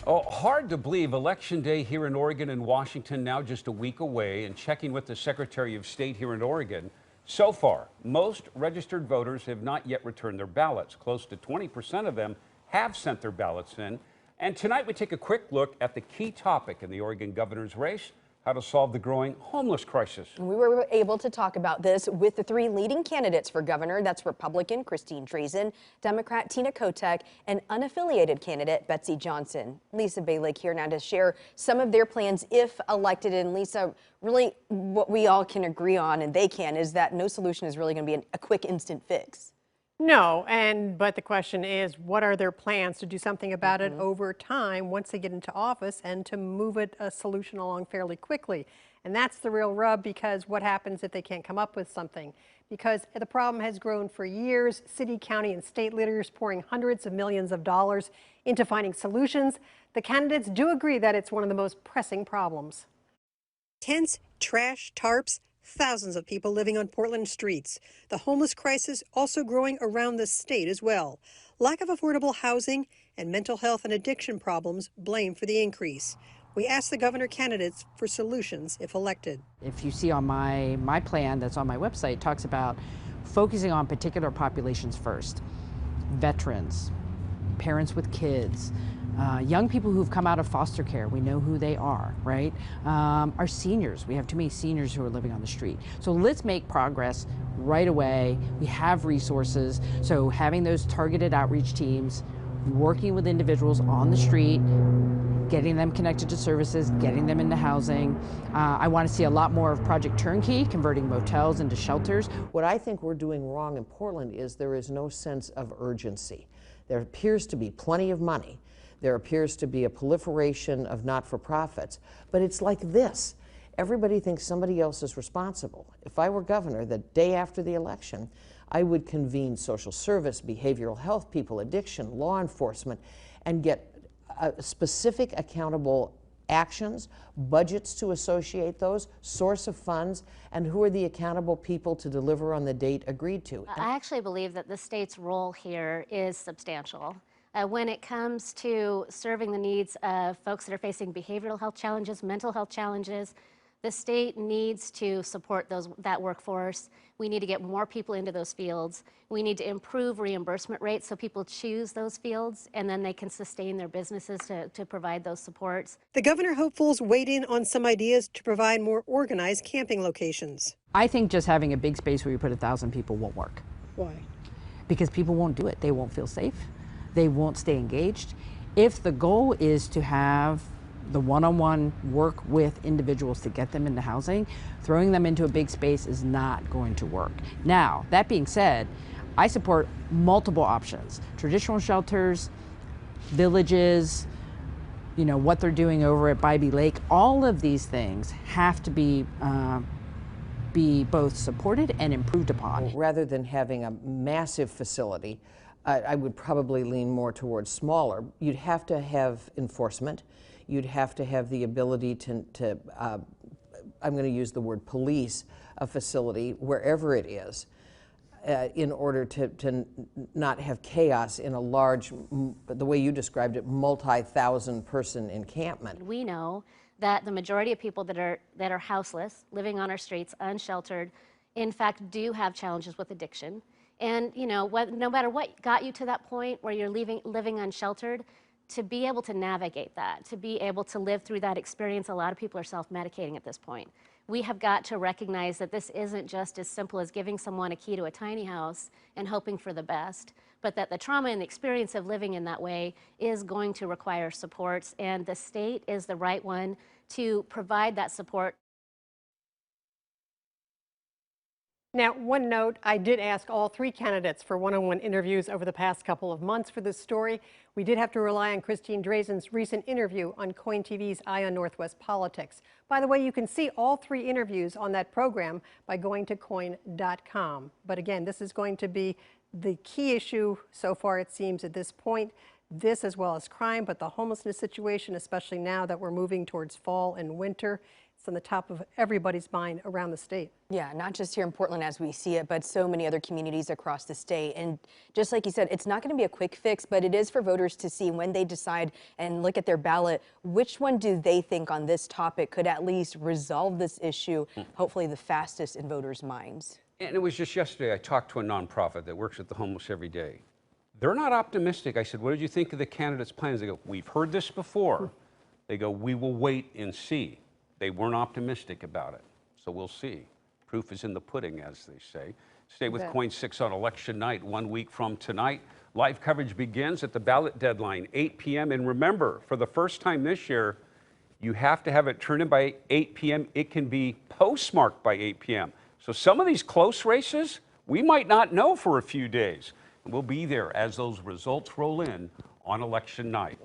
Oh, hard to believe Election Day here in Oregon and Washington now just a week away, and checking with the Secretary of State here in Oregon. So far, most registered voters have not yet returned their ballots. Close to 20% of them have sent their ballots in. And tonight we take a quick look at the key topic in the Oregon governor's race: how to solve the growing homeless crisis. We were able to talk about this with the three leading candidates for governor. That's Republican Christine Drazen, Democrat Tina Kotek, and unaffiliated candidate Betsy Johnson. Lisa Balick here now to share some of their plans if elected. And Lisa, really what we all can agree on, and they can, is that no solution is really going to be a quick instant fix. No, but the question is, what are their plans to do something about it over time once they get into office and to move a solution along fairly quickly? And that's the real rub, because what happens if they can't come up with something? Because the problem has grown for years. City, county, and state leaders pouring hundreds of millions of dollars into finding solutions. The candidates do agree that it's one of the most pressing problems. Tents, trash, tarps, thousands of people living on Portland streets. The homeless crisis also growing around the state as well. Lack of affordable housing and mental health and addiction problems blamed for the increase. We asked the governor candidates for solutions if elected. If you see on my plan that's on my website, it talks about focusing on particular populations first. Veterans, parents with kids, young people who've come out of foster care, we know who they are, right? Our seniors, we have too many seniors who are living on the street. So let's make progress right away. We have resources, so having those targeted outreach teams, working with individuals on the street, getting them connected to services, getting them into housing. I want to see a lot more of Project Turnkey, converting motels into shelters. What I think we're doing wrong in Portland is there is no sense of urgency. There appears to be plenty of money. There appears to be a proliferation of not-for-profits, but it's like this. Everybody thinks somebody else is responsible. If I were governor, the day after the election, I would convene social service, behavioral health people, addiction, law enforcement, and get specific accountable actions, budgets to associate those, source of funds, and who are the accountable people to deliver on the date agreed to. I actually believe that the state's role here is substantial. When it comes to serving the needs of folks that are facing behavioral health challenges, mental health challenges, the state needs to support that workforce. We need to get more people into those fields. We need to improve reimbursement rates so people choose those fields and then they can sustain their businesses to provide those supports. The governor hopefuls weighed in on some ideas to provide more organized camping locations. I think just having a big space where you put 1,000 people won't work. Why? Because people won't do it. They won't feel safe. They won't stay engaged. If the goal is to have the one-on-one work with individuals to get them into housing, throwing them into a big space is not going to work. Now, that being said, I support multiple options. Traditional shelters, villages, you know, what they're doing over at Bybee Lake, all of these things have to be both supported and improved upon. Rather than having a massive facility, I would probably lean more towards smaller. You'd have to have enforcement. You'd have to have the ability to I'm going to use the word police a facility wherever it is in order to not have chaos in a large, the way you described it, multi-thousand person encampment. We know that the majority of people that are houseless, living on our streets, unsheltered, in fact do have challenges with addiction. And you know, no matter what got you to that point where you're living unsheltered, to be able to navigate that, to be able to live through that experience, a lot of people are self-medicating at this point. We have got to recognize that this isn't just as simple as giving someone a key to a tiny house and hoping for the best, but that the trauma and the experience of living in that way is going to require supports, and the state is the right one to provide that support. Now, one note, I did ask all three candidates for one-on-one interviews over the past couple of months for this story. We did have to rely on Christine Drazen's recent interview on KOIN TV's Eye on Northwest Politics. By the way, you can see all three interviews on that program by going to KOIN.com. But again, this is going to be the key issue so far, it seems, at this point. This as well as crime, but the homelessness situation, especially now that we're moving towards fall and winter. on the top of everybody's mind around the state. Yeah, not just here in Portland as we see it, but so many other communities across the state. And just like you said, it's not going to be a quick fix, but it is for voters to see when they decide and look at their ballot, which one do they think on this topic could at least resolve this issue, hopefully the fastest in voters' minds. And it was just yesterday, I talked to a nonprofit that works with the homeless every day. They're not optimistic. I said, what did you think of the candidates' plans? They go, we've heard this before. They go, we will wait and see. They weren't optimistic about it. So we'll see. Proof is in the pudding, as they say. Stay with Coin 6 on election night, 1 week from tonight. Live coverage begins at the ballot deadline, 8 p.m. And remember, for the first time this year, you have to have it turned in by 8 p.m. It can be postmarked by 8 p.m. So some of these close races, we might not know for a few days. And we'll be there as those results roll in on election night.